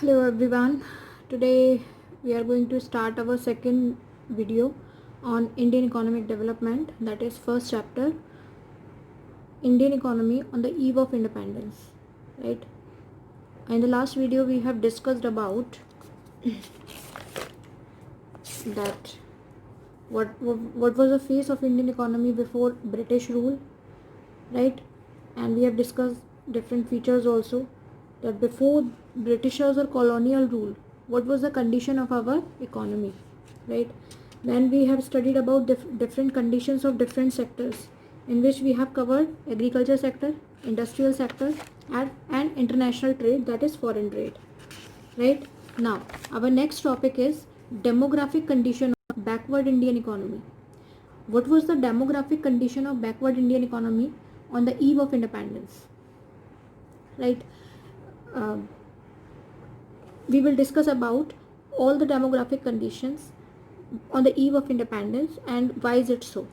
Hello everyone. Today we are going to start our second video on Indian economic development, that is first chapter, Indian economy on the eve of independence. Right? In the last video we have discussed about that what was the face of Indian economy before British rule, right? And we have discussed different features also, that before Britishers or colonial rule, what was the condition of our economy, right? Then we have studied about different conditions of different sectors, in which we have covered agriculture sector, industrial sector, and international trade, that is foreign trade, right? Now our next topic is demographic condition of backward Indian economy. What was the demographic condition of backward Indian economy on the eve of independence, right? uh, we will discuss about all the demographic conditions on the eve of independence and why is it so.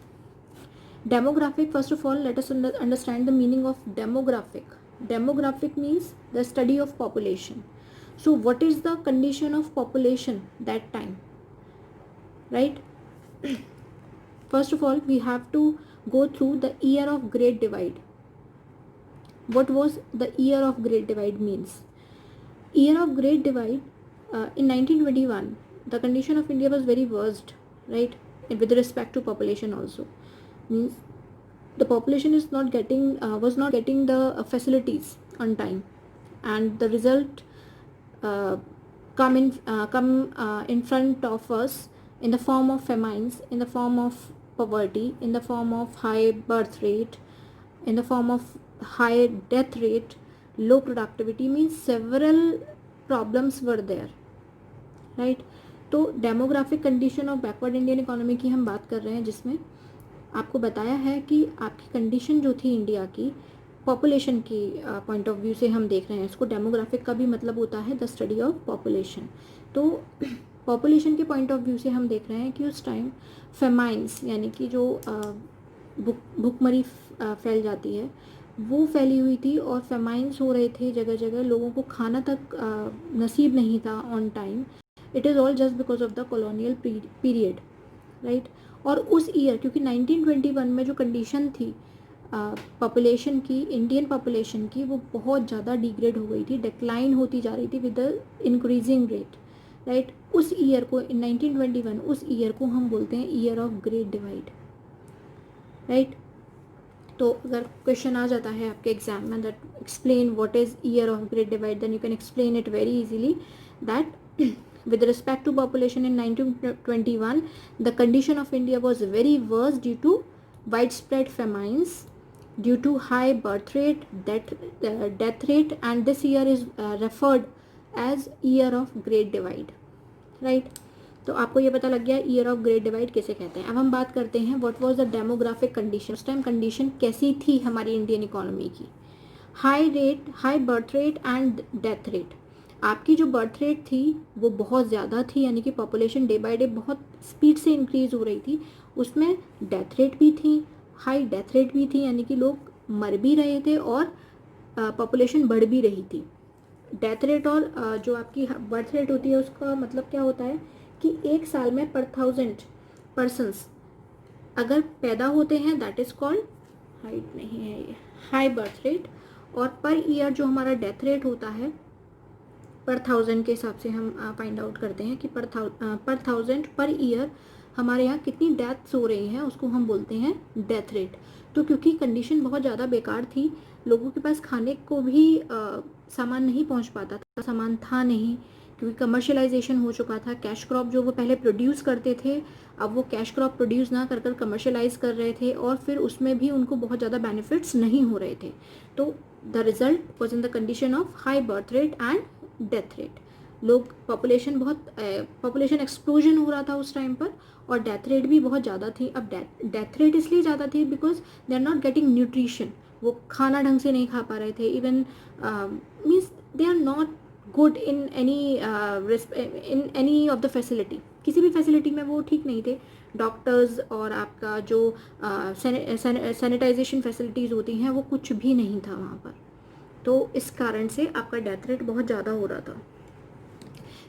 Demographic, first of all, let us understand the meaning of demographic. Demographic means the study of population. So what is the condition of population that time, right? First of all, we have to go through the year of Great Divide. What was the year of Great Divide means? Year of Great Divide, in 1921, the condition of India was very worst, right? And with respect to population also, means the population is not getting was not getting the facilities on time, and the result come in front of us in the form of famines, in the form of poverty, in the form of high birth rate, in the form of high death rate, low productivity, means several problems were there, right? तो demographic condition of backward Indian economy की हम बात कर रहे हैं, जिसमें आपको बताया है कि आपकी कंडीशन जो थी इंडिया की पॉपुलेशन की पॉइंट ऑफ व्यू से हम देख रहे हैं इसको। डेमोग्राफिक का भी मतलब होता है द स्टडी ऑफ पॉपुलेशन। तो पॉपुलेशन के पॉइंट ऑफ व्यू से हम देख रहे हैं कि उस टाइम फेमाइंस यानी कि जो भूखमरी फैल जाती है वो फैली हुई थी, और फेमाइंस हो रहे थे जगह जगह, लोगों को खाना तक नसीब नहीं था on time. It is all just because of the colonial period, right? और उस ईयर, क्योंकि 1921 में जो कंडीशन थी पॉपुलेशन की, इंडियन पॉपुलेशन की, वो बहुत ज़्यादा डिग्रेड हो गई थी, डिक्लाइन होती जा रही थी with the increasing rate, right? उस ईयर को, इन 1921, उस ईयर को हम बोलते हैं year of great divide, right? तो अगर क्वेश्चन आ जाता है आपके एग्जाम में that explain what is year of great divide, then you can explain it very easily that with respect to population in 1921 the condition of India was very worse due to widespread famines, due to high birth rate, death rate, and this year is referred as year of great divide, right? तो आपको ये पता लग गया year of great divide किसे कहते हैं। अब हम बात करते हैं what was the demographic condition. उस टाइम कंडीशन कैसी थी हमारी इंडियन इकोनॉमी की? High birth rate and death rate. आपकी जो बर्थ रेट थी वो बहुत ज़्यादा थी, यानी कि पॉपुलेशन डे बाय डे बहुत स्पीड से इंक्रीज़ हो रही थी। उसमें डेथ रेट भी थी, हाई डेथ रेट भी थी, यानी कि लोग मर भी रहे थे और पॉपुलेशन बढ़ भी रही थी। डेथ रेट और जो आपकी बर्थ रेट होती है उसका मतलब क्या होता है कि एक साल में पर 1000 पर्सन्स अगर पैदा होते हैं, दैट इज़ कॉल्ड, हाइट नहीं है ये, हाई बर्थ रेट। और पर ईयर जो हमारा डेथ रेट होता है पर 1000 के हिसाब से हम फाइंड आउट करते हैं कि पर 1000 पर ईयर हमारे यहाँ कितनी डेथ्स हो रही हैं, उसको हम बोलते हैं डेथ रेट। तो क्योंकि कंडीशन बहुत ज़्यादा बेकार थी, लोगों के पास खाने को भी सामान नहीं पहुँच पाता था, सामान था नहीं, क्योंकि कमर्शलाइजेशन हो चुका था। कैश क्रॉप जो वो पहले प्रोड्यूस करते थे, अब वो कैश क्रॉप प्रोड्यूस ना कर कमर्शलाइज कर रहे थे, और फिर उसमें भी उनको बहुत ज़्यादा बेनिफिट्स नहीं हो रहे थे। तो the result was in the condition of high birth rate and death rate. लोग पॉपुलेशन एक्सप्लोजन हो रहा था उस टाइम पर, और डेथ रेट भी बहुत ज़्यादा थी। अब डेथ रेट इसलिए ज़्यादा थी because they are not getting nutrition, वो खाना ढंग से नहीं खा पा रहे थे। Even means they are not good in any of the facility, किसी भी फैसिलिटी में वो ठीक नहीं थे। डॉक्टर्स और आपका जो सैनिटाइजेशन फैसिलिटीज़ होती हैं वो कुछ भी नहीं था वहाँ पर। तो इस कारण से आपका डेथ रेट बहुत ज़्यादा हो रहा था।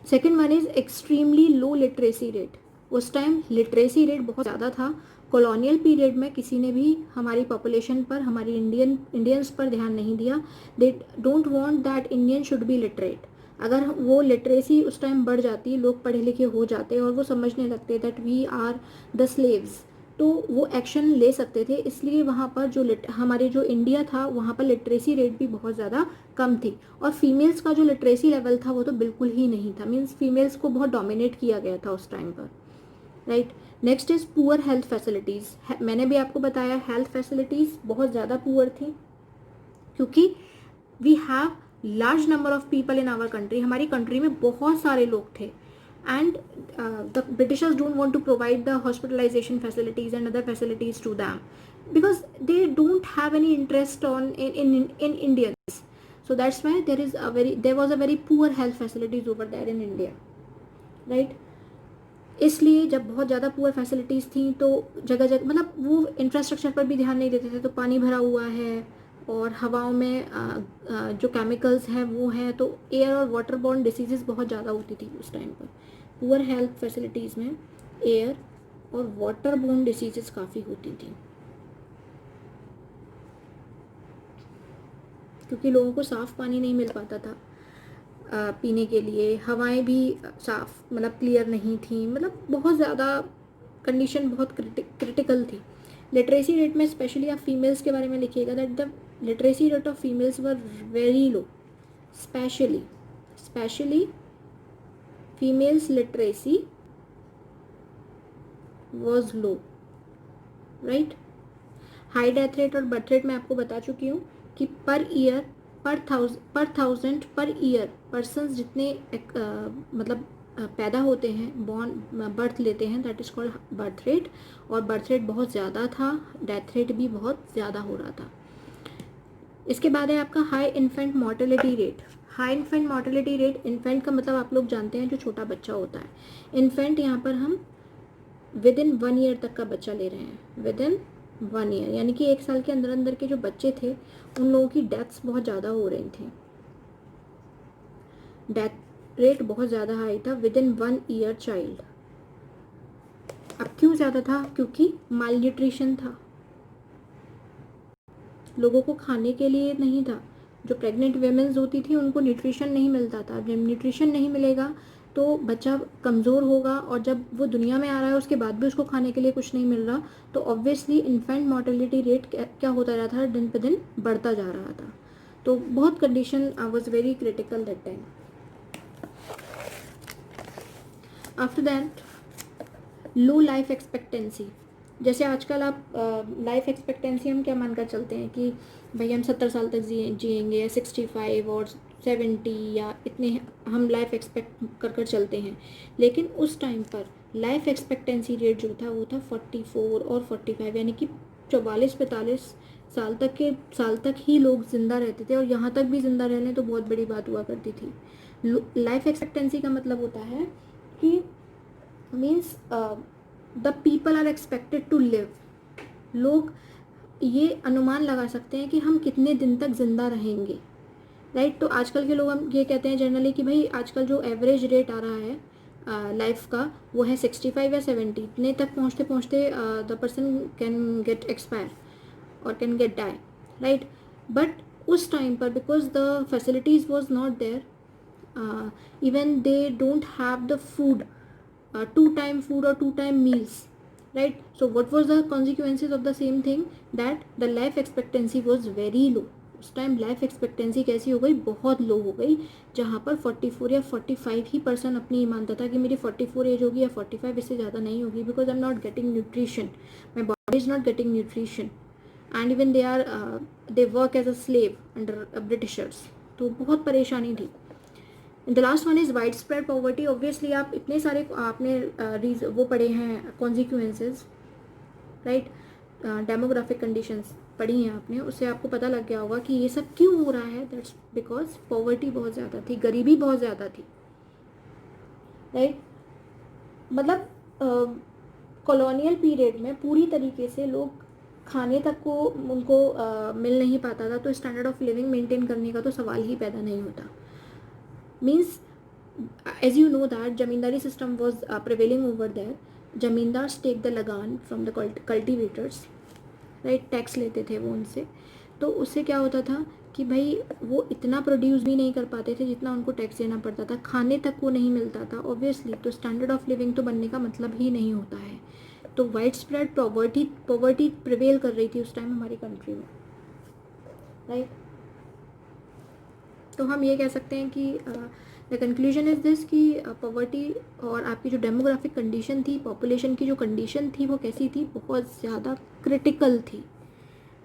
Second one is extremely low literacy rate. उस टाइम लिटरेसी रेट बहुत ज़्यादा था. कॉलोनियल पीरियड में किसी ने भी हमारी पॉपुलेशन पर, हमारी इंडियंस पर ध्यान नहीं दिया. दे don't want that Indian should be literate. अगर वो लिटरेसी उस टाइम बढ़ जाती, लोग पढ़े लिखे हो जाते और वो समझने लगते that we are the slaves, तो वो एक्शन ले सकते थे. इसलिए वहाँ पर जो हमारे जो इंडिया था वहाँ पर लिटरेसी रेट भी बहुत ज़्यादा कम थी. और फीमेल्स का जो लिटरेसी लेवल था वो तो बिल्कुल ही नहीं था. मीन्स फीमेल्स को बहुत डोमिनेट किया गया था उस टाइम पर, right. Next is poor health facilities. मैंने भी आपको बताया हेल्थ फैसिलिटीज़ बहुत ज़्यादा पुअर थी, क्योंकि we have large number of people in our country. हमारी कंट्री में बहुत सारे लोग थे. And the Britishers don't want to provide the hospitalization facilities and other facilities to them because they don't have any interest in Indians. So that's why there was a very poor health facilities over there in India, right. इसलिए जब बहुत ज़्यादा poor facilities थी तो जगह जगह मतलब वो इंफ्रास्ट्रक्चर पर भी ध्यान नहीं देते थे. तो पानी भरा हुआ है और हवाओं में जो केमिकल्स हैं वो हैं, तो एयर और वाटर बॉर्न डिसीजेस बहुत ज़्यादा होती थी उस टाइम पर. पुअर हेल्थ फैसिलिटीज़ में एयर और वाटर बोर्न डिसीजेस काफ़ी होती थी, क्योंकि लोगों को साफ़ पानी नहीं मिल पाता था पीने के लिए. हवाएं भी साफ़ मतलब क्लियर नहीं थी. मतलब बहुत ज़्यादा कंडीशन बहुत क्रिटिकल थी. लिटरेसी रेट में स्पेशली आप फीमेल्स के बारे में लिखिएगा that the literacy rate of females were very low. Specially females literacy was low, right. High death rate और बर्थ रेट मैं आपको बता चुकी हूँ कि पर थाउजेंड पर ईयर पर्सन्स जितने मतलब पैदा होते हैं, बर्थ लेते हैं, that is called birth rate. और बर्थ रेट बहुत ज़्यादा था, डेथ रेट भी बहुत ज़्यादा हो रहा था. इसके बाद है आपका high infant mortality rate. High infant mortality rate, infant का मतलब आप लोग जानते हैं जो छोटा बच्चा होता है. इन्फेंट यहाँ पर हम विद इन 1 ईयर तक का बच्चा ले रहे हैं. विद इन 1 ईयर यानी कि 1 साल के अंदर अंदर के जो बच्चे थे उन लोगों की डेथ्स बहुत ज़्यादा हो रही थी. डेथ रेट बहुत ज़्यादा हाई था विद इन 1 ईयर चाइल्ड. अब क्यों ज़्यादा था? क्योंकि माल न्यूट्रिशन था, लोगों को खाने के लिए नहीं था. जो प्रेग्नेंट वेमेन्स होती थी उनको न्यूट्रिशन नहीं मिलता था. जब न्यूट्रिशन नहीं मिलेगा तो बच्चा कमज़ोर होगा, और जब वो दुनिया में आ रहा है उसके बाद भी उसको खाने के लिए कुछ नहीं मिल रहा, तो ऑब्वियसली इन्फेंट मोर्टेलिटी रेट क्या होता रहा था, दिन पे दिन बढ़ता जा रहा था. तो बहुत condition was very critical that time. After that low life expectancy. जैसे आजकल आप लाइफ एक्सपेक्टेंसी हम क्या मानकर चलते हैं कि भाई हम 70 साल तक जिएंगे, 65 और 70 या इतने हम लाइफ एक्सपेक्ट कर कर चलते हैं. लेकिन उस टाइम पर लाइफ एक्सपेक्टेंसी रेट जो था वो था 44 और 45, यानी कि 44-45 साल तक ही लोग ज़िंदा रहते थे. और यहाँ तक भी ज़िंदा रह लें तो बहुत बड़ी बात हुआ करती थी. लाइफ एक्सपेक्टेंसी का मतलब होता है कि means the people are expected to live. लोग ये अनुमान लगा सकते हैं कि हम कितने दिन तक ज़िंदा रहेंगे, राइट. तो आजकल के लोग हम ये कहते हैं जनरली कि भाई आजकल जो एवरेज रेट आ रहा है लाइफ का वो है 65 या 70. इतने तक पहुँचते पहुँचते the person can get expire और can get die, right. But उस टाइम पर because the facilities was not there, even they don't have the food, 2-time food or 2-time meals, right. So what was the consequences of the same thing, that the life expectancy was very low. उस time life expectancy कैसी हो गई, बहुत लो हो गई, जहाँ पर 44 या 45 ही पर्सन अपनी मानता था कि मेरी 44 एज होगी या 45, इससे ज़्यादा नहीं होगी, because I am not getting nutrition, my body is not getting nutrition, and even they work as a slave under Britishers. तो बहुत परेशानी थी. The last one is widespread poverty. Obviously आप इतने सारे आपने वो पढ़े हैं कॉन्सिक्वेंसेज, राइट. डेमोग्राफिक कंडीशंस पढ़ी हैं आपने, उससे आपको पता लग गया होगा कि ये सब क्यों हो रहा है. दैट्स बिकॉज पॉवर्टी बहुत ज़्यादा थी, गरीबी बहुत ज़्यादा थी, राइट. मतलब कॉलोनियल पीरियड में पूरी तरीके से लोग खाने तक को उनको मिल नहीं पाता था, तो स्टैंडर्ड ऑफ लिविंग मेंटेन करने का तो सवाल ही पैदा नहीं होता. Means as you know that zamindari system was prevailing over there. Zamindars take the लगान from the cultivators, right, tax लेते थे वो उनसे. तो उससे क्या होता था कि भाई वो इतना प्रोड्यूस भी नहीं कर पाते थे जितना उनको टैक्स देना पड़ता था, खाने तक वो नहीं मिलता था ऑब्वियसली. तो स्टैंडर्ड ऑफ लिविंग तो बनने का मतलब ही नहीं होता है. तो वाइड स्प्रेड पॉवर्टी प्रिवेल कर रही थी उस टाइम हमारी कंट्री में, राइट. तो हम ये कह सकते हैं कि द कंक्लूजन इज दिस कि पॉवर्टी और आपकी जो डेमोग्राफिक कंडीशन थी, पॉपुलेशन की जो कंडीशन थी वो कैसी थी, बहुत ज़्यादा क्रिटिकल थी,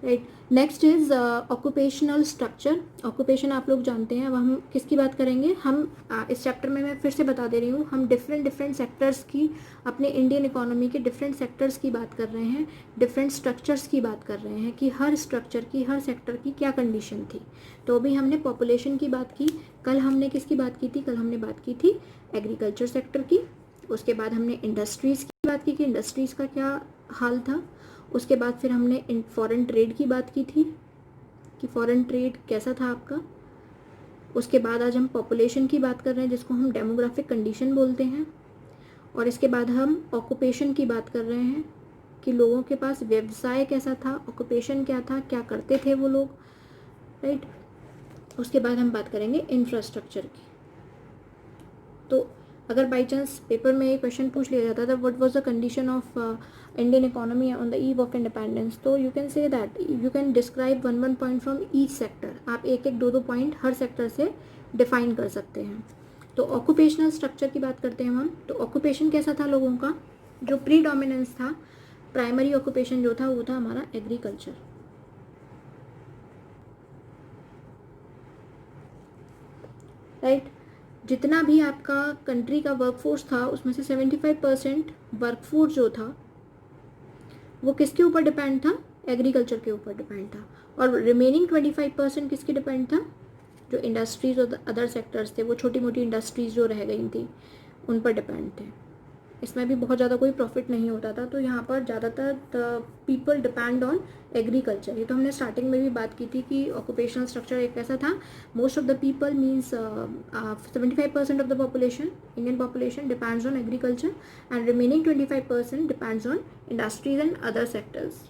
right. Next is occupational structure. Occupation आप लोग जानते हैं. अब हम किसकी बात करेंगे, हम इस चैप्टर में मैं फिर से बता दे रही हूँ, हम डिफरेंट सेक्टर्स की, अपने इंडियन इकोनॉमी के डिफरेंट सेक्टर्स की बात कर रहे हैं, डिफरेंट स्ट्रक्चर्स की बात कर रहे हैं कि हर स्ट्रक्चर की, हर सेक्टर की क्या कंडीशन थी. तो अभी हमने पॉपुलेशन की बात की, कल हमने किसकी बात की थी, कल हमने बात की थी एग्रीकल्चर सेक्टर की. उसके बाद हमने इंडस्ट्रीज़ की बात की कि इंडस्ट्रीज़ का क्या हाल था. उसके बाद फिर हमने फॉरेन ट्रेड की बात की थी कि फॉरेन ट्रेड कैसा था आपका. उसके बाद आज हम पॉपुलेशन की बात कर रहे हैं जिसको हम डेमोग्राफिक कंडीशन बोलते हैं. और इसके बाद हम ऑक्यूपेशन की बात कर रहे हैं कि लोगों के पास व्यवसाय कैसा था, ऑक्यूपेशन क्या था, क्या करते थे वो लोग, राइट. उसके बाद हम बात करेंगे इंफ्रास्ट्रक्चर की. तो अगर बाई चांस पेपर में एक क्वेश्चन पूछ लिया जाता था what was the condition of Indian economy on the eve of independence, तो you can say that you can describe one point from each sector. आप एक दो पॉइंट हर सेक्टर से डिफाइन कर सकते हैं. तो ऑक्यूपेशनल स्ट्रक्चर की बात करते हैं हम. तो ऑक्यूपेशन कैसा था लोगों का, जो प्रीडोमिनेंस था, प्राइमरी ऑक्यूपेशन जो था वो था हमारा एग्रीकल्चर, राइट. जितना भी आपका कंट्री का वर्कफोर्स था उसमें से 75% वर्कफोर्स जो था वो किसके ऊपर डिपेंड था, एग्रीकल्चर के ऊपर डिपेंड था. और रिमेनिंग 25% किसके डिपेंड था, जो इंडस्ट्रीज और अदर सेक्टर्स थे, वो छोटी मोटी इंडस्ट्रीज जो रह गई थी उन पर डिपेंड थे. इसमें भी बहुत ज़्यादा कोई प्रॉफिट नहीं होता था. तो यहाँ पर ज़्यादातर पीपल डिपेंड ऑन एग्रीकल्चर. ये तो हमने स्टार्टिंग में भी बात की थी कि ऑक्यूपेशनल स्ट्रक्चर एक ऐसा था, most of the people means 75% of the population, Indian population depends on agriculture and remaining 25% depends on industries and other sectors,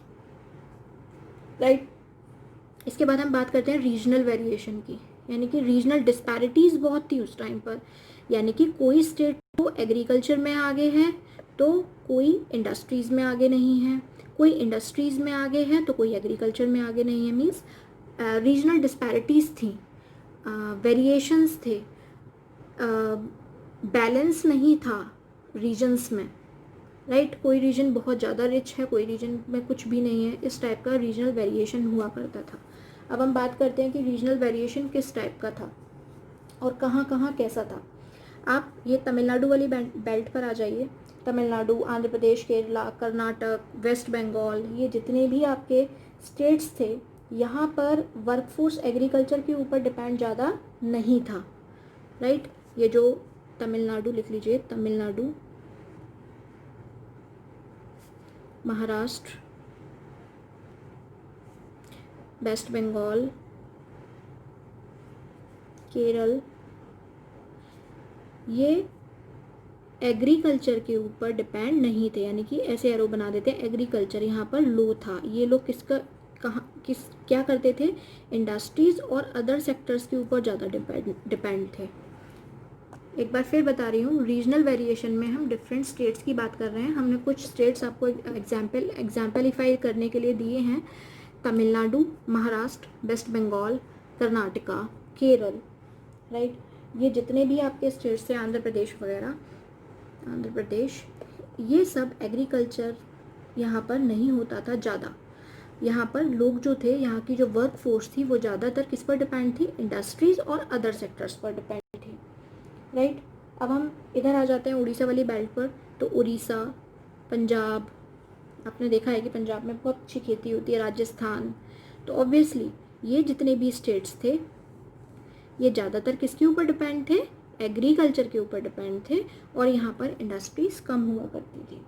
right. इसके बाद हम बात करते हैं रीजनल वेरिएशन की, यानी कि रीजनल डिस्पैरिटीज़ बहुत थी उस टाइम पर. यानी कि कोई स्टेट तो एग्रीकल्चर में आगे है तो कोई इंडस्ट्रीज़ में आगे नहीं है, कोई इंडस्ट्रीज़ में आगे है तो कोई एग्रीकल्चर में आगे नहीं है. मीन्स रीजनल डिस्पैरिटीज़ थी, वेरिएशंस थे, बैलेंस नहीं था रीजन्स में, राइट. कोई रीजन बहुत ज़्यादा रिच है, कोई रीजन में कुछ भी नहीं है. इस टाइप का रीजनल वेरिएशन हुआ करता था. अब हम बात करते हैं कि रीजनल वेरिएशन किस टाइप का था और कहाँ कहाँ कैसा था. आप ये तमिलनाडु वाली बेल्ट पर आ जाइए. तमिलनाडु, आंध्र प्रदेश, केरला, कर्नाटक, वेस्ट बंगाल, ये जितने भी आपके स्टेट्स थे, यहाँ पर वर्कफोर्स एग्रीकल्चर के ऊपर डिपेंड ज़्यादा नहीं था, राइट. ये जो तमिलनाडु लिख लीजिए, तमिलनाडु, महाराष्ट्र, वेस्ट बंगाल, केरल, ये एग्रीकल्चर के ऊपर डिपेंड नहीं थे. यानी कि ऐसे एरो बना देते हैं, एग्रीकल्चर यहाँ पर लो था. ये लोग किसका क्या करते थे, इंडस्ट्रीज और अदर सेक्टर्स के ऊपर ज़्यादा डिपेंड थे. एक बार फिर बता रही हूँ, रीजनल वेरिएशन में हम डिफरेंट स्टेट्स की बात कर रहे हैं. हमने कुछ स्टेट्स आपको एग्जाम्पलीफाई करने के लिए दिए हैं. तमिलनाडु, महाराष्ट्र, वेस्ट बंगाल, कर्नाटका, केरल, राइट. ये जितने भी आपके स्टेट्स हैं, आंध्र प्रदेश वगैरह, आंध्र प्रदेश, ये सब एग्रीकल्चर यहाँ पर नहीं होता था ज़्यादा. यहाँ पर लोग जो थे, यहाँ की जो वर्क फोर्स थी वो ज़्यादातर किस पर डिपेंड थी, इंडस्ट्रीज़ और अदर सेक्टर्स पर डिपेंड थी, राइट. अब हम इधर आ जाते हैं उड़ीसा वाली बेल्ट पर. तो उड़ीसा, पंजाब, आपने देखा है कि पंजाब में बहुत अच्छी खेती होती है, राजस्थान. तो ऑब्वियसली ये जितने भी स्टेट्स थे ये ज़्यादातर किसके ऊपर डिपेंड थे, एग्रीकल्चर के ऊपर डिपेंड थे. और यहाँ पर इंडस्ट्रीज़ कम हुआ करती थी,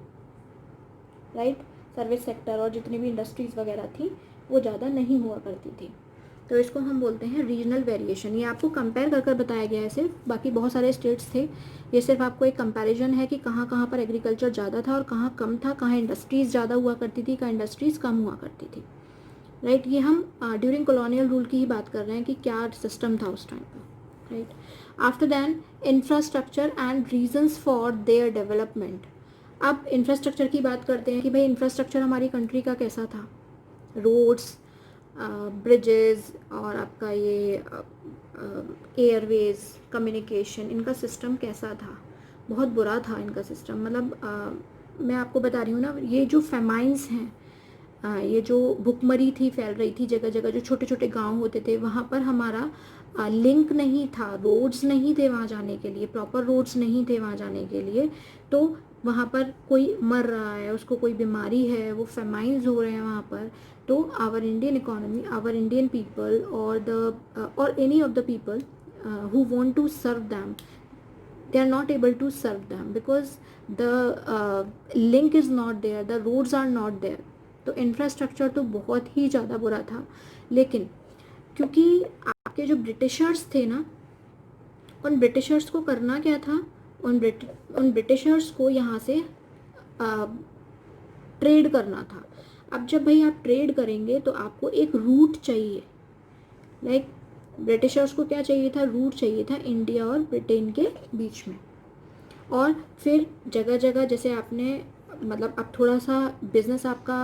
राइट. सर्विस सेक्टर और जितनी भी इंडस्ट्रीज़ वगैरह थी वो ज़्यादा नहीं हुआ करती थी. तो इसको हम बोलते हैं रीजनल वेरिएशन। ये आपको कंपेयर कर कर बताया गया है सिर्फ, बाकी बहुत सारे स्टेट्स थे, ये सिर्फ आपको एक कंपैरिजन है कि कहाँ कहाँ पर एग्रीकल्चर ज़्यादा था और कहाँ कम था, कहाँ इंडस्ट्रीज़ ज़्यादा हुआ करती थी, कहाँ इंडस्ट्रीज़ कम हुआ करती थी, राइट। ये हम ड्यूरिंग कॉलोनियल रूल की ही बात कर रहे हैं कि क्या सिस्टम था उस टाइम पर, right. After than infrastructure and reasons for their development. अब इंफ्रास्ट्रक्चर की बात करते हैं कि भाई इंफ्रास्ट्रक्चर हमारी कंट्री का कैसा था, रोड्स, ब्रिजेस और आपका ये एयरवेज, कम्युनिकेशन, इनका सिस्टम कैसा था, बहुत बुरा था इनका सिस्टम। मतलब मैं आपको बता रही हूँ ना, ये जो फेमाइंस हैं, ये जो भुखमरी थी फैल रही थी जगह जगह, जो छोटे छोटे गांव होते थे वहाँ पर हमारा लिंक नहीं था, रोड्स नहीं थे वहाँ जाने के लिए, प्रॉपर रोड्स नहीं थे वहाँ जाने के लिए, तो वहाँ पर कोई मर रहा है, उसको कोई बीमारी है, वो फेमाइंस हो रहे हैं वहाँ पर, तो our Indian economy, our Indian people और any of the people who want to serve them, they are not able to serve them because the link is not there, the roads are not there। तो infrastructure तो बहुत ही ज़्यादा बुरा था। लेकिन क्योंकि आपके जो ब्रिटिशर्स थे ना, उन ब्रिटिशर्स को करना क्या था, उन ब्रिटिशर्स को यहाँ से ट्रेड करना था। अब जब भाई आप ट्रेड करेंगे तो आपको एक रूट चाहिए, लाइक ब्रिटिशर्स को क्या चाहिए था, रूट चाहिए था इंडिया और ब्रिटेन के बीच में। और फिर जगह जगह जैसे आपने, मतलब अब थोड़ा सा बिजनेस आपका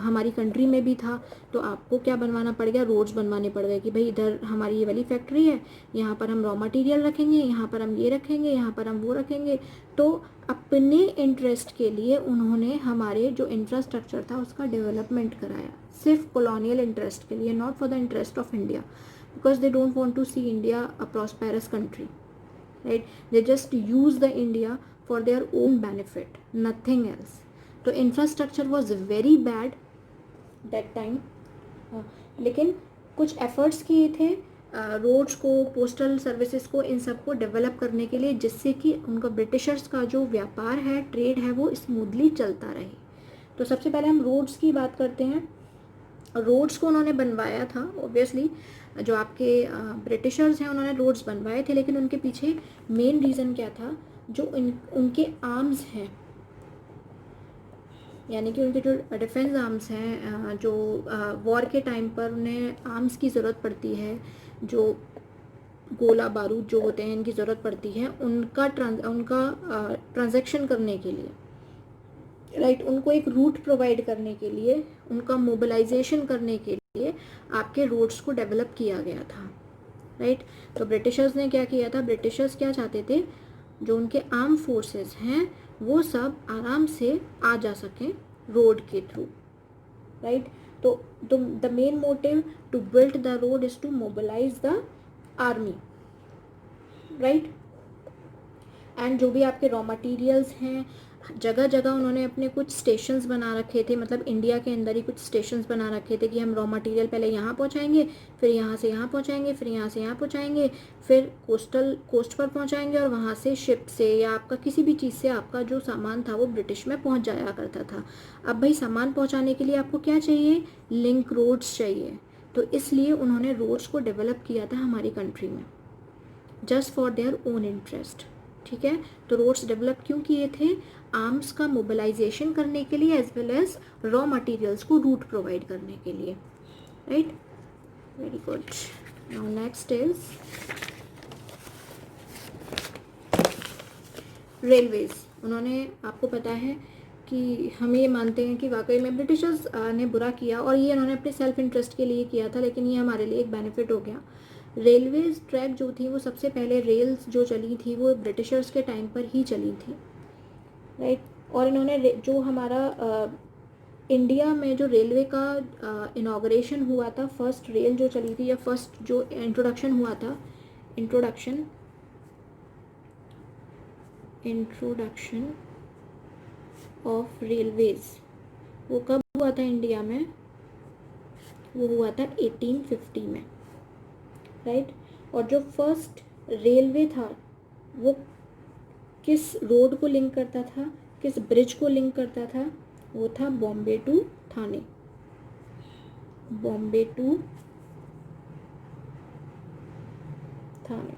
हमारी कंट्री में भी था, तो आपको क्या बनवाना पड़ गया, रोड्स बनवाने पड़ गए कि भाई इधर हमारी ये वाली फैक्ट्री है, यहाँ पर हम रॉ मटेरियल रखेंगे, यहाँ पर हम ये रखेंगे, यहाँ पर हम वो रखेंगे। तो अपने इंटरेस्ट के लिए उन्होंने हमारे जो इंफ्रास्ट्रक्चर था उसका डेवलपमेंट कराया, सिर्फ कॉलोनियल इंटरेस्ट के लिए, not for the interest of India, because they don't want to see India a prosperous country, right? They just use the India for their own benefit, nothing else। तो infrastructure was very bad that time। लेकिन कुछ efforts किए थे roads को, postal services को, इन सब को develop करने के लिए, जिससे कि उनका ब्रिटिशर्स का जो व्यापार है, ट्रेड है, वो स्मूथली चलता रहे। तो सबसे पहले हम रोड्स की बात करते हैं। रोड्स को उन्होंने बनवाया था, ऑब्वियसली जो आपके ब्रिटिशर्स हैं उन्होंने रोड्स बनवाए थे, लेकिन उनके पीछे मेन रीज़न क्या था, जो उनके आर्म्स हैं, यानी कि उनके जो डिफेंस आर्म्स हैं, जो वॉर के टाइम पर उन्हें आर्म्स की ज़रूरत पड़ती है, जो गोला बारूद जो होते हैं इनकी ज़रूरत पड़ती है, उनका ट्रांजैक्शन करने के लिए, राइट, उनको एक रूट प्रोवाइड करने के लिए, उनका मोबिलाइजेशन करने के लिए आपके रोड्स को डेवलप किया गया था, राइट। तो ब्रिटिशर्स ने क्या किया था, ब्रिटिशर्स क्या चाहते थे, जो उनके आर्म फोर्सेस हैं वो सब आराम से आ जा सकें रोड के थ्रू, राइट। तो the main motive to build the road is to mobilise the army, right. And जो भी आपके रॉ मटेरियल्स हैं, जगह जगह उन्होंने अपने कुछ स्टेशंस बना रखे थे, मतलब इंडिया के अंदर ही कुछ स्टेशंस बना रखे थे कि हम रॉ मटेरियल पहले यहाँ पहुँचाएंगे, फिर यहाँ से यहाँ पहुँचाएंगे, फिर यहाँ से यहाँ पहुँचाएंगे, फिर कोस्ट पर पहुँचाएंगे, और वहाँ से शिप से या आपका किसी भी चीज़ से आपका जो सामान था वो ब्रिटिश में पहुँच जाया करता था। अब भाई सामान पहुँचाने के लिए आपको क्या चाहिए, लिंक रोड्स चाहिए। तो इसलिए उन्होंने रोड्स को डेवलप किया था हमारी कंट्री में, just for their own interest, ठीक है। तो रोड्स डेवलप क्यों किए थे, आर्म्स का मोबिलाइजेशन करने के लिए, as well as raw materials को रूट प्रोवाइड करने के लिए, right. Very good. Now next is railways. उन्होंने, आपको पता है कि हम ये मानते हैं कि वाकई में ब्रिटिशर्स ने बुरा किया, और ये उन्होंने अपने सेल्फ इंटरेस्ट के लिए किया था, लेकिन ये हमारे लिए एक बेनिफिट हो गया। रेलवेज ट्रैक जो थी वो सबसे पहले, रेल्स जो चली थी वो ब्रिटिशर्स के टाइम पर ही चली थी, राइट। और इन्होंने जो हमारा इंडिया में जो रेलवे का इनॉग्रेशन हुआ था, फर्स्ट रेल जो चली थी, या फर्स्ट जो इंट्रोडक्शन हुआ था, इंट्रोडक्शन ऑफ रेलवेज, वो कब हुआ था इंडिया में, वो हुआ था 1850 में, राइट। और जो फर्स्ट रेलवे था वो किस रोड को लिंक करता था, किस ब्रिज को लिंक करता था, वो था Bombay to Thane, Bombay to Thane,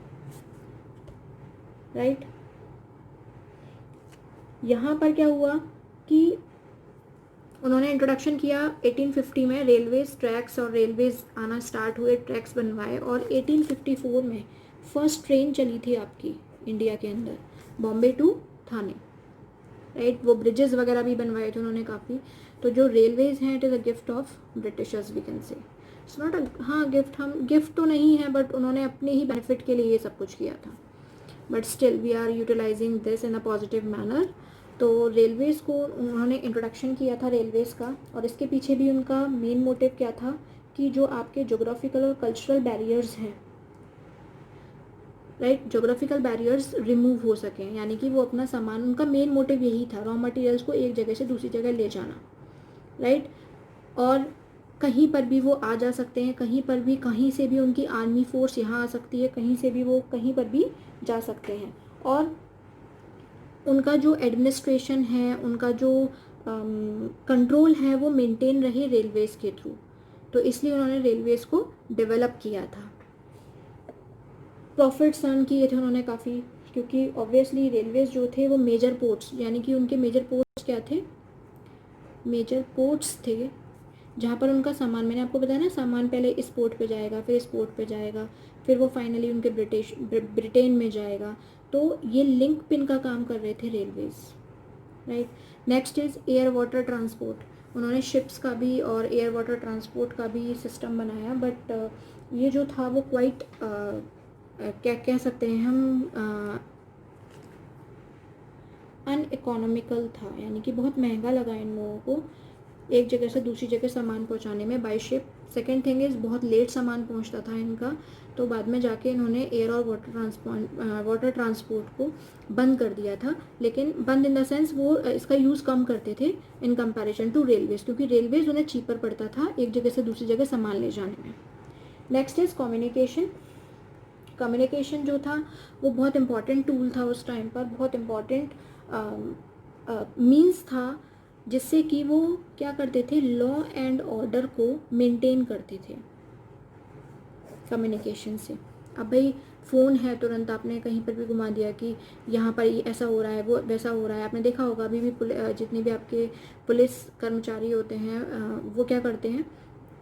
right. यहाँ पर क्या हुआ कि उन्होंने इंट्रोडक्शन किया 1850 में, रेलवेज ट्रैक्स और रेलवेज आना स्टार्ट हुए, ट्रैक्स बनवाए, और 1854 में फर्स्ट ट्रेन चली थी आपकी इंडिया के अंदर, बॉम्बे टू थाने, राइट। वो ब्रिजेस वगैरह भी बनवाए थे उन्होंने काफ़ी। तो जो रेलवेज हैं, it is a gift of Britishers we can say, it's not a, हाँ गिफ्ट, हम गिफ्ट तो नहीं है, बट उन्होंने अपने ही बेनिफिट के लिए ये सब कुछ किया था, but still we are utilising this in a positive manner. तो रेलवेज़ को उन्होंने इंट्रोडक्शन किया था रेलवेज़ का, और इसके पीछे भी उनका मेन मोटिव क्या था कि जो आपके जोग्राफिकल और कल्चरल बैरियर्स हैं, राइट, जोग्राफिकल बैरियर्स रिमूव हो सकें, यानी कि वो अपना सामान, उनका मेन मोटिव यही था, रॉ मटेरियल्स को एक जगह से दूसरी जगह ले जाना, राइट। और कहीं पर भी वो आ जा सकते हैं, कहीं पर भी, कहीं से भी उनकी आर्मी फोर्स यहाँ आ सकती है, कहीं से भी वो कहीं पर भी जा सकते हैं। और उनका जो एडमिनिस्ट्रेशन है, उनका जो कंट्रोल है, वो मेंटेन रहे रेलवेज़ के थ्रू। तो इसलिए उन्होंने रेलवेज़ को डेवलप किया था। प्रॉफिट्स अर्न किए थे उन्होंने काफ़ी, क्योंकि ऑब्वियसली रेलवेज़ जो थे वो मेजर पोर्ट्स, यानी कि उनके मेजर पोर्ट्स क्या थे, मेजर पोर्ट्स थे जहाँ पर उनका सामान, मैंने आपको बताया ना, सामान पहले इस पोर्ट पे जाएगा, फिर इस पोर्ट पे जाएगा, फिर वो फाइनली उनके ब्रिटेन में जाएगा। तो ये लिंक पिन का काम कर रहे थे Railways, right. Next is air water transport. उन्होंने शिप्स का भी और एयर वाटर ट्रांसपोर्ट का भी सिस्टम बनाया, बट ये जो था वो क्वाइट क्या कह सकते हैं हम, अनइकोनॉमिकल था, यानी कि बहुत महंगा लगा इन लोगों को एक जगह से दूसरी जगह सामान पहुंचाने में by ship. Second thing is बहुत लेट सामान पहुंचता था इनका, तो बाद में जाके इन्होंने एयर और वाटर ट्रांसपोर्ट को बंद कर दिया था, लेकिन बंद इन द सेंस वो इसका यूज़ कम करते थे इन कंपैरिजन टू रेलवेज़, क्योंकि रेलवेज़ उन्हें चीपर पड़ता था एक जगह से दूसरी जगह सामान ले जाने में। Next is communication. कम्युनिकेशन जो था वो बहुत इम्पॉर्टेंट टूल था उस टाइम पर, बहुत इम्पॉर्टेंट मीन्स था, जिससे कि वो क्या करते थे, लॉ एंड ऑर्डर को मेंटेन करते थे कम्युनिकेशन से। अब भाई फ़ोन है, तुरंत आपने कहीं पर भी घुमा दिया कि यहाँ पर ये ऐसा हो रहा है, वो वैसा हो रहा है। आपने देखा होगा अभी भी जितने भी आपके पुलिस कर्मचारी होते हैं, वो क्या करते हैं,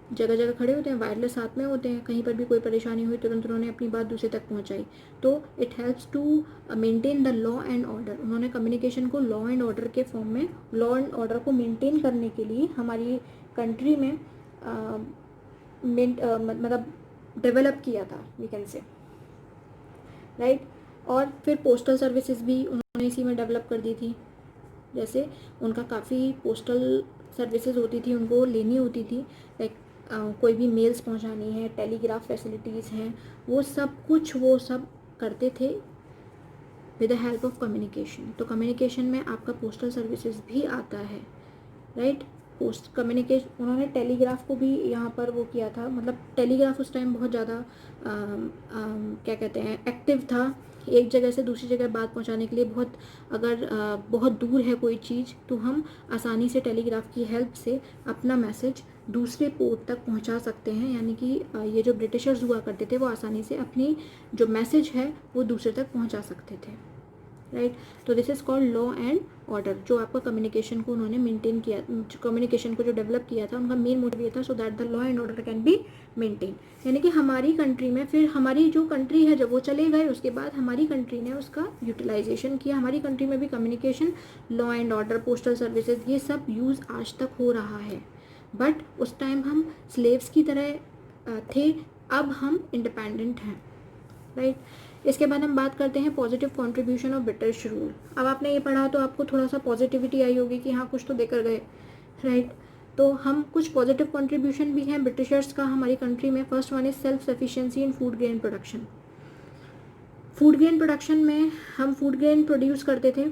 जगह जगह खड़े होते हैं, वायरलेस हाथ में होते हैं, कहीं पर भी कोई परेशानी हुई तुरंत उन्होंने अपनी बात दूसरे तक पहुंचाई। तो it helps to maintain the law and order. उन्होंने कम्युनिकेशन को लॉ एंड ऑर्डर के फॉर्म में, लॉ एंड ऑर्डर को मेंटेन करने के लिए हमारी कंट्री में मतलब डेवलप किया था, वी कैन से, राइट। और फिर पोस्टल सर्विसेज भी उन्होंने इसी में डेवलप कर दी थी। जैसे उनका काफ़ी पोस्टल सर्विसेज होती थी, उनको लेनी होती थी, लाइक कोई भी मेल्स पहुंचानी है, टेलीग्राफ फैसिलिटीज़ हैं, वो सब कुछ वो सब करते थे with the help of communication. तो कम्युनिकेशन में आपका पोस्टल सर्विसेज भी आता है, राइट। पोस्ट कम्युनिकेशन, उन्होंने टेलीग्राफ को भी यहाँ पर वो किया था, मतलब टेलीग्राफ उस टाइम बहुत ज़्यादा क्या कहते हैं, एक्टिव था। एक जगह से दूसरी जगह बात पहुंचाने के लिए, अगर बहुत दूर है कोई चीज़, तो हम आसानी से टेलीग्राफ की हेल्प से अपना मैसेज दूसरे पोर्ट तक पहुंचा सकते हैं, यानी कि ये जो ब्रिटिशर्स हुआ करते थे वो आसानी से अपनी जो मैसेज है वो दूसरे तक पहुंचा सकते थे, राइट। तो this is called law and order. जो आपका कम्युनिकेशन को उन्होंने मेंटेन किया, कम्युनिकेशन को जो डेवलप किया था, उनका मेन मोटिव ये था so that the law and order can be maintain. यानी कि हमारी कंट्री में, फिर हमारी जो कंट्री है जब वो चले गए, उसके बाद हमारी कंट्री ने उसका यूटिलाइजेशन किया। हमारी कंट्री में भी communication, law and order, postal services, ये सब यूज़ आज तक हो रहा है। बट उस टाइम हम स्लेव्स की तरह थे, अब हम इंडिपेंडेंट हैं, राइट। इसके बाद हम बात करते हैं positive contribution of British rule. अब आपने ये पढ़ा तो आपको थोड़ा सा पॉजिटिविटी आई होगी कि हाँ कुछ तो देकर गए, राइट। तो हम कुछ पॉजिटिव कंट्रीब्यूशन भी हैं ब्रिटिशर्स का हमारी कंट्री में। First one is self sufficiency in food grain production. Food grain production में हम फूड ग्रेन प्रोड्यूस करते थे,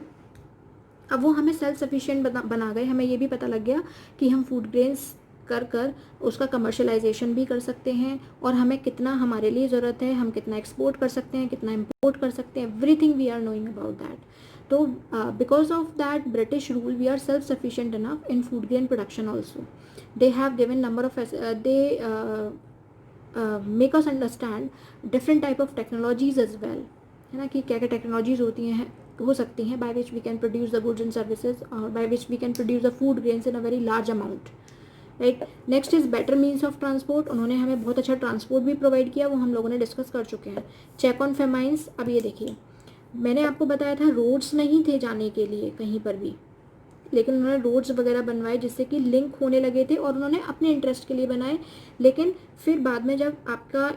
अब वो हमें सेल्फ सफिशिएंट बना गए। हमें ये भी पता लग गया कि हम फूड ग्रेन्स कर उसका कमर्शलाइजेशन भी कर सकते हैं, और हमें कितना हमारे लिए ज़रूरत है, हम कितना एक्सपोर्ट कर सकते हैं, कितना इम्पोर्ट कर सकते हैं, everything we are knowing about that. तो because of that British rule we are self sufficient enough in food grain production also. They have given number of make us understand different type of technologies as well, है ना, कि क्या क्या technologies होती हैं हो सकती हैं by which we can produce the goods and services और by which we can produce the food grains in a very large amount, right. Next is better means of transport. उन्होंने हमें बहुत अच्छा ट्रांसपोर्ट भी प्रोवाइड किया, वो हम लोगों ने डिस्कस कर चुके हैं. Check on famines. अब ये देखिए, मैंने आपको बताया था रोड्स नहीं थे जाने के लिए कहीं पर भी, लेकिन उन्होंने रोड्स वगैरह बनवाए जिससे कि लिंक होने लगे थे, और उन्होंने अपने इंटरेस्ट के लिए बनाए. लेकिन फिर बाद में जब आपका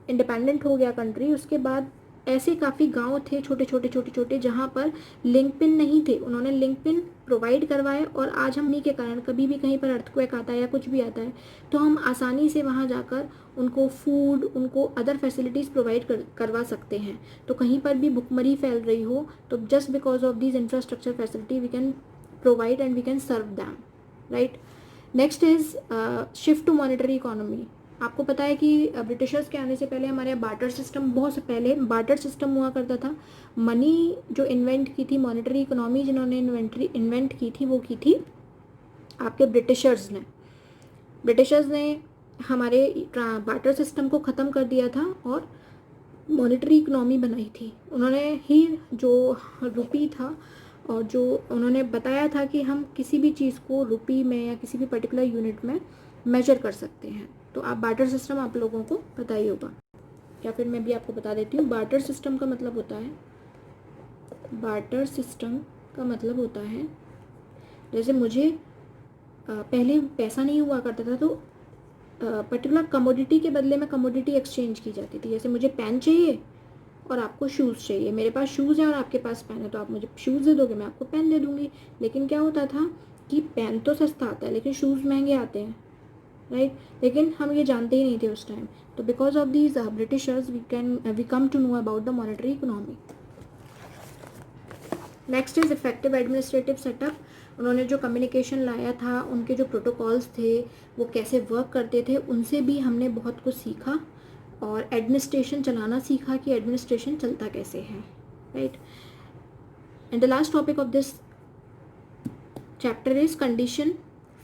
इंडिपेंडेंट हो गया कंट्री, उसके बाद ऐसे काफ़ी गांव थे छोटे छोटे छोटे छोटे जहाँ पर लिंक पिन नहीं थे, उन्होंने लिंक पिन प्रोवाइड करवाए. और आज हम इन्हीं के कारण कभी भी कहीं पर अर्थक्वेक आता है या कुछ भी आता है तो हम आसानी से वहाँ जाकर उनको फूड, उनको अदर फैसिलिटीज़ प्रोवाइड करवा सकते हैं. तो कहीं पर भी भुखमरी फैल रही हो तो just because of this infrastructure facility we can provide and we can serve them, right. Next is shift to monetary economy. आपको पता है कि ब्रिटिशर्स के आने से पहले हमारे यहाँ बार्टर सिस्टम, बहुत से पहले बार्टर सिस्टम हुआ करता था. मनी जो इन्वेंट की थी, मॉनेटरी इकोनॉमी जिन्होंने इन्वेंट की थी वो की थी आपके ब्रिटिशर्स ने. ब्रिटिशर्स ने हमारे बार्टर सिस्टम को ख़त्म कर दिया था और मॉनेटरी इकोनॉमी बनाई थी. उन्होंने ही जो रुपी था और जो उन्होंने बताया था कि हम किसी भी चीज़ को रुपी में या किसी भी पर्टिकुलर यूनिट में मेजर कर सकते हैं. तो आप बार्टर सिस्टम आप लोगों को पता ही होगा, या फिर मैं भी आपको बता देती हूँ. बार्टर सिस्टम का मतलब होता है, बार्टर सिस्टम का मतलब होता है जैसे मुझे पहले पैसा नहीं हुआ करता था तो पर्टिकुलर कमोडिटी के बदले में कमोडिटी एक्सचेंज की जाती थी. जैसे मुझे पेन चाहिए और आपको शूज़ चाहिए, मेरे पास शूज़ है और आपके पास पेन है, तो आप मुझे शूज़ दे दोगे, मैं आपको पेन दे दूँगी. लेकिन क्या होता था कि पेन तो सस्ता आता है लेकिन शूज़ महंगे आते हैं, राइट. लेकिन हम ये जानते ही नहीं थे उस टाइम. तो because of these Britishers we come to know about the monetary economy. Next is effective administrative setup. उन्होंने जो कम्युनिकेशन लाया था, उनके जो प्रोटोकॉल्स थे वो कैसे वर्क करते थे, उनसे भी हमने बहुत कुछ सीखा और एडमिनिस्ट्रेशन चलाना सीखा कि एडमिनिस्ट्रेशन चलता कैसे है, right. And the last topic of this chapter is condition,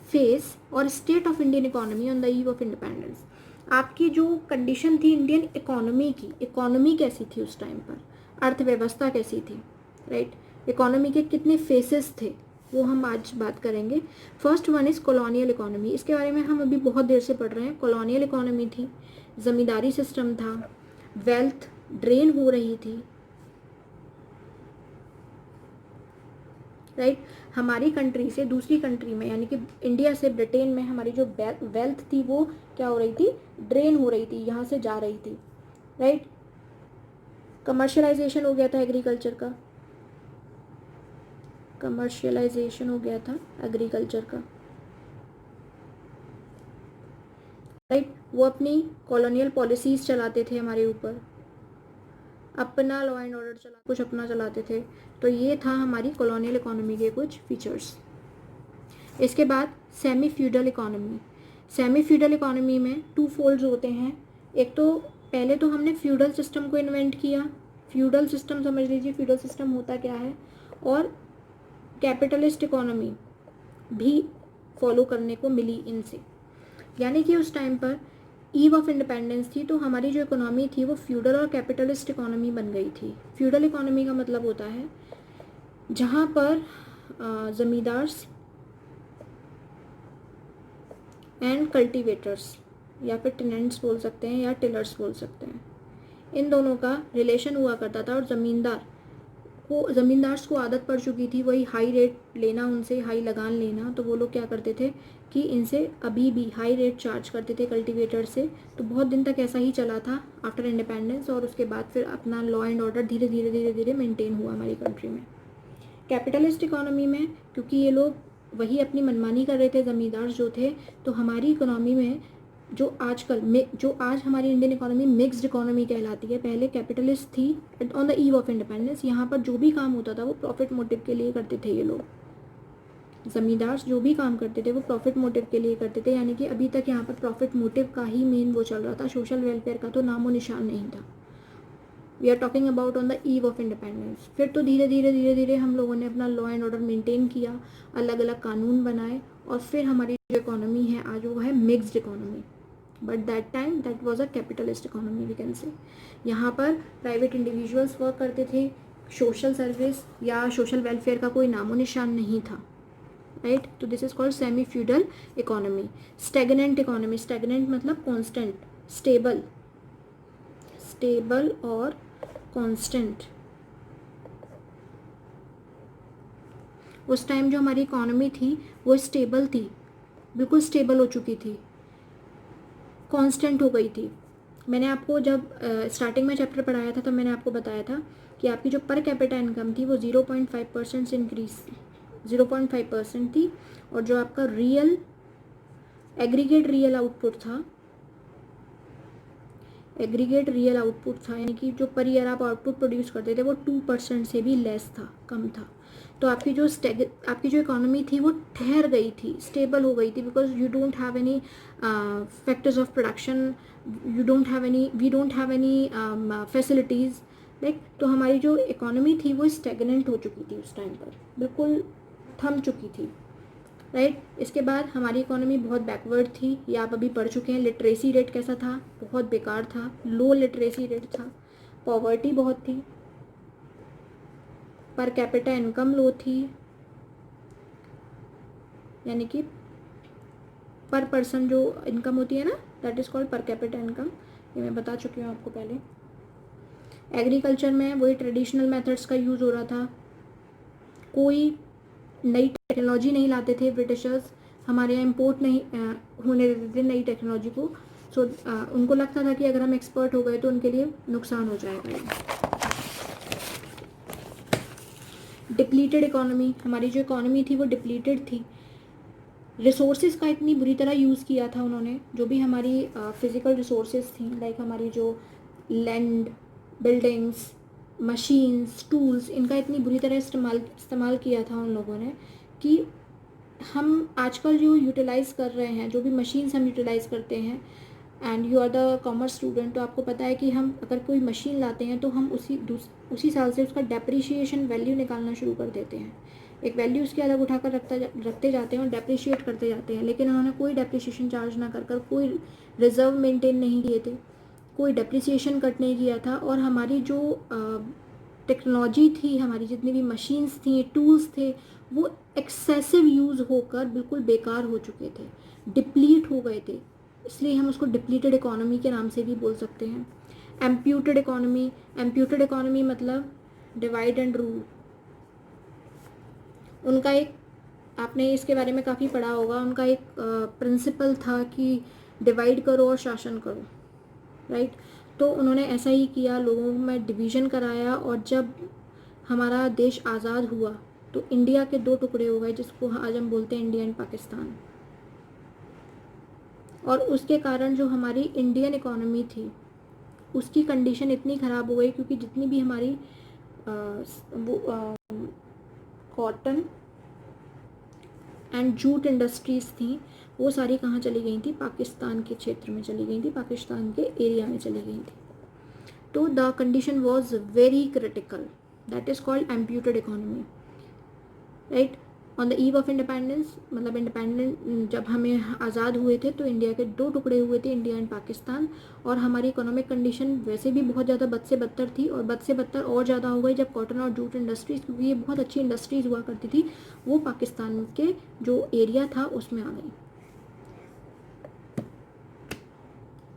phase और state of Indian economy on the eve of independence. आपकी जो कंडीशन थी इंडियन इकोनॉमी की, इकोनॉमी कैसी थी उस टाइम पर, अर्थव्यवस्था कैसी थी, राइट. इकोनॉमी के कितने फेसेस थे वो हम आज बात करेंगे. First one is colonial economy. इसके बारे में हम अभी बहुत देर से पढ़ रहे हैं. कॉलोनियल इकोनॉमी थी, ज़मींदारी सिस्टम था, वेल्थ ड्रेन हो रही थी, राइट. हमारी कंट्री से दूसरी कंट्री में, यानी कि इंडिया से ब्रिटेन में हमारी जो वेल्थ थी वो क्या हो रही थी, ड्रेन हो रही थी, यहाँ से जा रही थी, राइट. कमर्शियलाइजेशन हो गया था एग्रीकल्चर का, कमर्शियलाइजेशन हो गया था एग्रीकल्चर का, राइट. वो अपनी कॉलोनियल पॉलिसीज़ चलाते थे हमारे ऊपर, अपना लॉ एंड ऑर्डर कुछ अपना चलाते थे. तो ये था हमारी कॉलोनियल इकोनॉमी के कुछ फीचर्स. इसके बाद semi feudal economy. Semi feudal economy में टू फोल्ड्स होते हैं. एक तो पहले तो हमने फ्यूडल सिस्टम को इन्वेंट किया. फ्यूडल सिस्टम समझ लीजिए, फ्यूडल सिस्टम होता क्या है. और कैपिटलिस्ट इकोनॉमी भी फॉलो करने को मिली इनसे. यानी कि उस टाइम पर ईव ऑफ इंडिपेंडेंस थी तो हमारी जो इकोनॉमी थी वो फ्यूडल और कैपिटलिस्ट इकोनॉमी बन गई थी. फ्यूडल इकोनॉमी का मतलब होता है जहाँ पर ज़मींदार्स एंड कल्टीवेटर्स, या फिर टेनेंट्स बोल सकते हैं या टिलर्स बोल सकते हैं, इन दोनों का रिलेशन हुआ करता था. और ज़मींदार्स को आदत पड़ चुकी थी वही हाई रेट लेना, उनसे हाई लगान लेना. तो वो लोग क्या करते थे कि इनसे अभी भी हाई रेट चार्ज करते थे कल्टीवेटर से. तो बहुत दिन तक ऐसा ही चला था आफ्टर इंडिपेंडेंस. और उसके बाद फिर अपना लॉ एंड ऑर्डर धीरे धीरे धीरे धीरे मेंटेन हुआ हमारी कंट्री में. कैपिटलिस्ट इकोनॉमी में क्योंकि ये लोग वही अपनी मनमानी कर रहे थे ज़मींदार जो थे, तो हमारी इकोनॉमी में जो आज हमारी इंडियन इकोनॉमी मिक्स्ड इकोनॉमी कहलाती है, पहले कैपिटलिस्ट थी on the eve of independence. यहाँ पर जो भी काम होता था वो प्रॉफिट मोटिव के लिए करते थे. ये लोग ज़मींदार जो भी काम करते थे वो प्रॉफिट मोटिव के लिए करते थे. यानी कि अभी तक यहाँ पर प्रॉफिट मोटिव का ही मेन वो चल रहा था, सोशल वेलफेयर का तो नामो निशान नहीं था. We are talking about on the eve of independence. फिर तो धीरे धीरे हम लोगों ने अपना लॉ एंड ऑर्डर मेंटेन किया, अलग अलग कानून बनाए, और फिर हमारी जो इकोनॉमी है आज वो है mixed economy. But that time that was a capitalist economy we can say. यहाँ पर प्राइवेट इंडिविजुअल्स वर्क करते थे, सोशल सर्विस या सोशल वेलफेयर का कोई नामो निशान नहीं था, राइट. तो this is called semi feudal economy. Stagnant economy, stagnant मतलब कॉन्स्टेंट, स्टेबल, स्टेबल और कॉन्स्टेंट. उस टाइम जो हमारी इकोनॉमी थी वो स्टेबल थी, बिल्कुल स्टेबल हो चुकी थी, कांस्टेंट हो गई थी. मैंने आपको जब स्टार्टिंग में चैप्टर पढ़ाया था तो मैंने आपको बताया था कि आपकी जो पर कैपिटा इनकम थी वो 0.5% से इंक्रीज 0.5% थी, और जो आपका रियल एग्रीगेट रियल आउटपुट था, एग्रीगेट रियल आउटपुट था, यानी कि जो पर ईयर आप आउटपुट प्रोड्यूस करते थे वो 2% से भी लेस था, कम था. तो आपकी जो इकोनॉमी थी वो ठहर गई थी, स्टेबल हो गई थी, because you don't have any factors of production, we don't have any facilities, like. तो हमारी जो इकोनॉमी थी वो स्टेगनेंट हो चुकी थी उस टाइम पर, बिल्कुल थम चुकी थी, राइट. इसके बाद हमारी इकोनॉमी बहुत बैकवर्ड थी, ये आप अभी पढ़ चुके हैं. लिटरेसी रेट कैसा था, बहुत बेकार था, लो लिटरेसी रेट था. पॉवर्टी बहुत थी, पर कैपिटा इनकम लो थी, यानी कि पर पर्सन जो इनकम होती है ना, that is called per capita income. ये मैं बता चुकी हूँ आपको पहले. एग्रीकल्चर में वही ट्रेडिशनल मेथड्स का यूज़ हो रहा था, कोई नई टेक्नोलॉजी नहीं लाते थे ब्रिटिशर्स, हमारे यहाँ इम्पोर्ट नहीं होने देते थे नई टेक्नोलॉजी को. सो उनको लगता था कि अगर हम एक्सपर्ट हो गए तो उनके लिए नुकसान हो जाएगा. डिप्लीटेड इकोनॉमी, हमारी जो इकोनॉमी थी वो डिप्लीटेड थी. रिसोर्सेज का इतनी बुरी तरह यूज़ किया था उन्होंने, जो भी हमारी फिज़िकल रिसोर्सेज थी, लाइक हमारी जो लैंड, बिल्डिंग्स, मशीन्स, टूल्स, इनका इतनी बुरी तरह इस्तेमाल किया था उन लोगों ने कि हम आजकल जो यूटिलाइज़ कर रहे हैं, जो भी मशीन्स हम यूटिलाइज़ करते हैं, and you are the commerce student, तो आपको पता है कि हम अगर कोई मशीन लाते हैं तो हम उसी साल से उसका डेप्रिशिएशन वैल्यू निकालना शुरू कर देते हैं. एक वैल्यू उसकी अलग उठाकर रखते जाते हैं और डेप्रिशिएट करते जाते हैं, लेकिन उन्होंने कोई डेप्रिशिएशन चार्ज ना कर कोई रिजर्व मेंटेन नहीं किए थे, कोई डेप्रिसिएशन कट नहीं किया था. और हमारी जो टेक्नोलॉजी थी, हमारी जितनी भी मशीन्स थी, टूल्स थे, वो एक्सेसिव यूज़ होकर बिल्कुल बेकार हो चुके थे, डिप्लीट हो गए थे. इसलिए हम उसको डिप्लीटेड इकोनॉमी के नाम से भी बोल सकते हैं. एम्प्यूटेड इकोनॉमी, एम्प्यूटेड इकोनॉमी मतलब डिवाइड एंड रूल. उनका एक, आपने इसके बारे में काफ़ी पढ़ा होगा, उनका एक प्रिंसिपल था कि डिवाइड करो और शासन करो, राइट. तो उन्होंने ऐसा ही किया, लोगों में डिवीज़न कराया, और जब हमारा देश आज़ाद हुआ तो इंडिया के 2 टुकड़े हो गए, जिसको आज हम बोलते हैं इंडिया एंड पाकिस्तान. और उसके कारण जो हमारी इंडियन इकोनॉमी थी उसकी कंडीशन इतनी ख़राब हो गई, क्योंकि जितनी भी हमारी कॉटन एंड जूट इंडस्ट्रीज़ थी वो सारी कहाँ चली गई थी, पाकिस्तान के क्षेत्र में चली गई थी, पाकिस्तान के एरिया में चली गई थी. तो the condition was very critical, that is called amputated economy, right. On the eve of independence, मतलब इंडिपेंडेंट जब हमें आज़ाद हुए थे तो इंडिया के 2 टुकड़े हुए थे, इंडिया एंड पाकिस्तान. और हमारी इकोनॉमिक कंडीशन वैसे भी बहुत ज़्यादा बद से बदतर थी, और बद से बदतर और ज़्यादा हो गई जब कॉटन और जूट इंडस्ट्रीज़, क्योंकि ये बहुत अच्छी इंडस्ट्रीज़ हुआ करती थी, वो पाकिस्तान के जो एरिया था उसमें आ गई,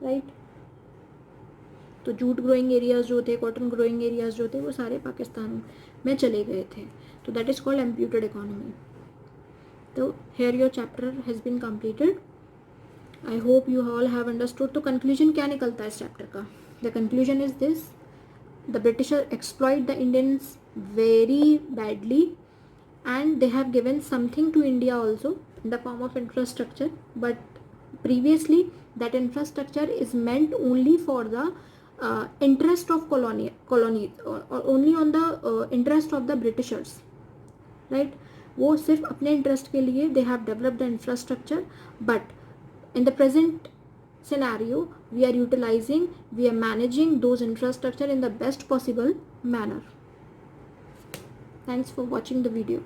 राइट. तो जूट ग्रोइंग एरियाज़ जो थे, कॉटन ग्रोइंग एरियाज़ जो थे, वो सारे पाकिस्तान में चले गए थे. तो that is called amputated economy. तो here your chapter has been completed. I hope you all have understood. तो कंक्लूजन क्या निकलता है इस चैप्टर का? The conclusion is this: the Britisher exploit the Indians very badly, and they have given something to India also in the form of infrastructure, but previously that infrastructure is meant only for the interest of colonies, or only on the interest of the Britishers, right. वो सिर्फ अपने interest के लिए they have developed the infrastructure, but in the present scenario we are utilizing, we are managing those infrastructure in the best possible manner. Thanks for watching the video.